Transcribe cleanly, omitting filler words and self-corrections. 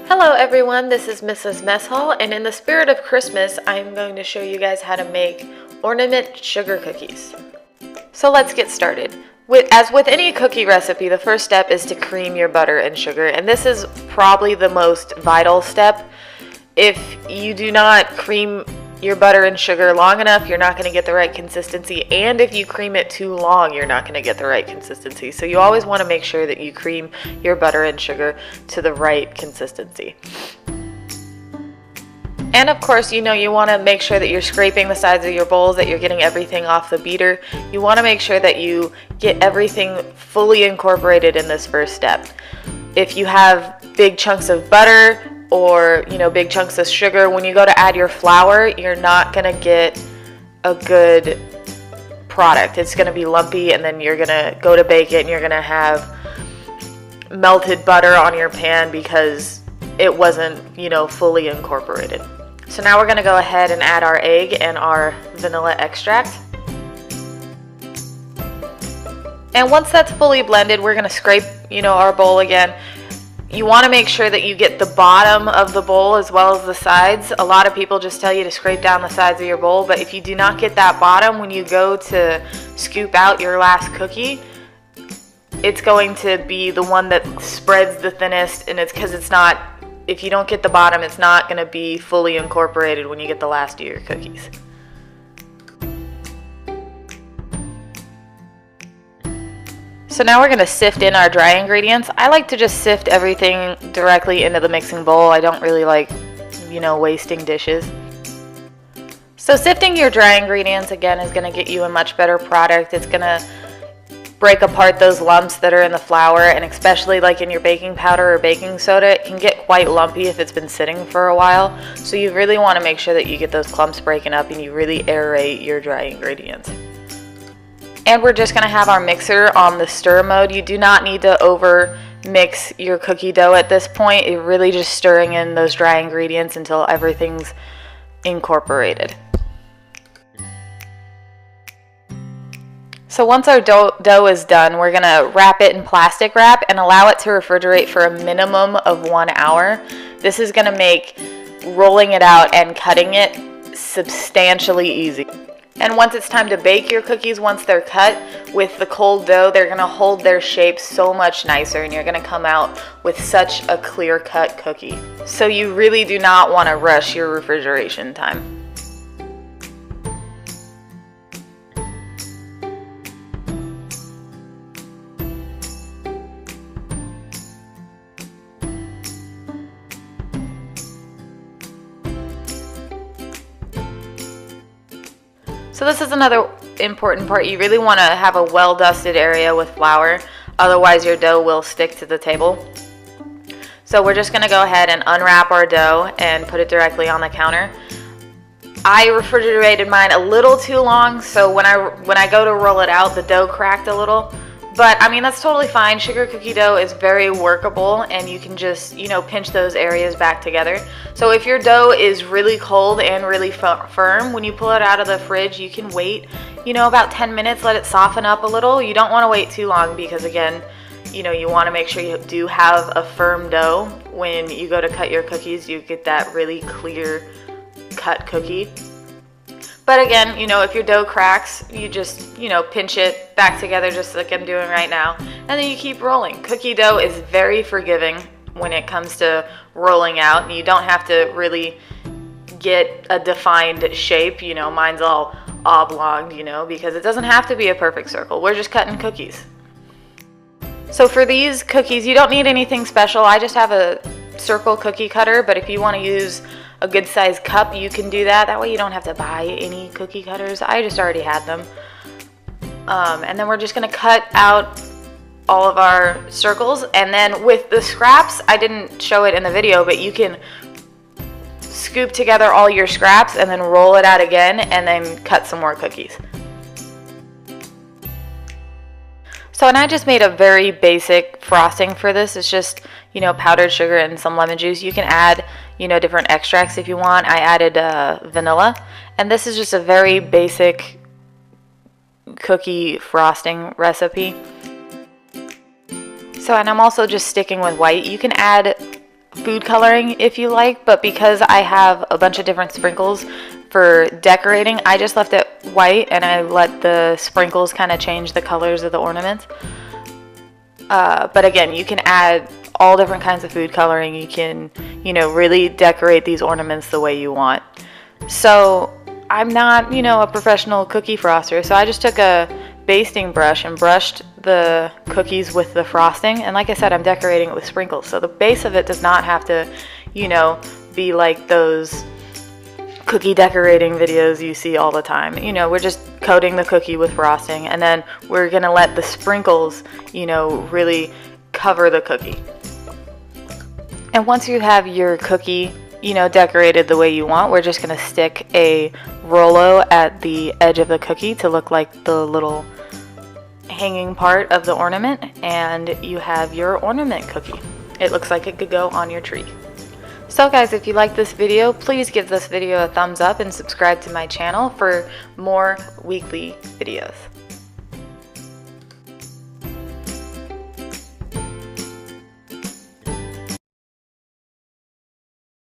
Hello everyone, this is Mrs. Mess Hall, and in the spirit of Christmas, I'm going to show you guys how to make ornament sugar cookies. So let's get started. As with any cookie recipe, the first step is to cream your butter and sugar, and this is probably the most vital step. If you do not cream your butter and sugar long enough, you're not going to get the right consistency, and if you cream it too long, you're not going to get the right consistency. So you always want to make sure that you cream your butter and sugar to the right consistency. And of course, you want to make sure that you're scraping the sides of your bowls, that you're getting everything off the beater. You want to make sure that you get everything fully incorporated in this first step. If you have big chunks of butter or big chunks of sugar, when you go to add your flour, you're not going to get a good product. It's going to be lumpy, and then you're going to go to bake it and you're going to have melted butter on your pan because it wasn't fully incorporated. So now we're going to go ahead and add our egg and our vanilla extract. And once that's fully blended, we're going to scrape our bowl again. You want to make sure that you get the bottom of the bowl as well as the sides. A lot of people just tell you to scrape down the sides of your bowl, but if you do not get that bottom, when you go to scoop out your last cookie, it's going to be the one that spreads the thinnest, and it's because if you don't get the bottom, it's not going to be fully incorporated when you get the last of your cookies. So now we're going to sift in our dry ingredients. I like to just sift everything directly into the mixing bowl. I don't really like, wasting dishes. So sifting your dry ingredients, again, is going to get you a much better product. It's going to break apart those lumps that are in the flour, and especially like in your baking powder or baking soda, it can get quite lumpy if it's been sitting for a while. So you really want to make sure that you get those clumps breaking up and you really aerate your dry ingredients. And we're just going to have our mixer on the stir mode. You do not need to over mix your cookie dough at this point. You're really just stirring in those dry ingredients until everything's incorporated. So once our dough is done, we're going to wrap it in plastic wrap and allow it to refrigerate for a minimum of 1 hour. This is going to make rolling it out and cutting it substantially easy. And once it's time to bake your cookies, once they're cut, with the cold dough, they're going to hold their shape so much nicer, and you're going to come out with such a clear-cut cookie. So you really do not want to rush your refrigeration time. So this is another important part. You really want to have a well-dusted area with flour, otherwise your dough will stick to the table. So we're just going to go ahead and unwrap our dough and put it directly on the counter. I refrigerated mine a little too long, so when I go to roll it out, the dough cracked a little. But I mean, that's totally fine. Sugar cookie dough is very workable, and you can just, pinch those areas back together. So if your dough is really cold and really firm, when you pull it out of the fridge, you can wait, about 10 minutes, let it soften up a little. You don't want to wait too long because, again, you want to make sure you do have a firm dough. When you go to cut your cookies, you get that really clear cut cookie. But again, if your dough cracks, you just, pinch it back together just like I'm doing right now. And then you keep rolling. Cookie dough is very forgiving when it comes to rolling out. And you don't have to really get a defined shape. Mine's all oblong, because it doesn't have to be a perfect circle. We're just cutting cookies. So for these cookies, you don't need anything special. I just have a circle cookie cutter, but if you want to use a good sized cup, you can do that. That way you don't have to buy any cookie cutters. I just already had them. And then we're just going to cut out all of our circles. And then with the scraps, I didn't show it in the video, but you can scoop together all your scraps and then roll it out again and then cut some more cookies. So, and I just made a very basic frosting for this. It's just, powdered sugar and some lemon juice. You can add, different extracts if you want. I added vanilla. And this is just a very basic cookie frosting recipe. So, and I'm also just sticking with white. You can add food coloring if you like, but because I have a bunch of different sprinkles for decorating, I just left it white and I let the sprinkles kind of change the colors of the ornament. But again, you can add all different kinds of food coloring. You can, you know, really decorate these ornaments the way you want. So I'm not, you know, a professional cookie froster, so I just took a basting brush and brushed the cookies with the frosting, and like I said, I'm decorating it with sprinkles, so the base of it does not have to, you know, be like those cookie decorating videos you see all the time. You know, we're just coating the cookie with frosting, and then we're gonna let the sprinkles, you know, really cover the cookie. And once you have your cookie, you know, decorated the way you want, we're just gonna stick a Rolo at the edge of the cookie to look like the little hanging part of the ornament, and you have your ornament cookie. It looks like it could go on your tree. So guys, if you like this video, please give this video a thumbs up and subscribe to my channel for more weekly videos.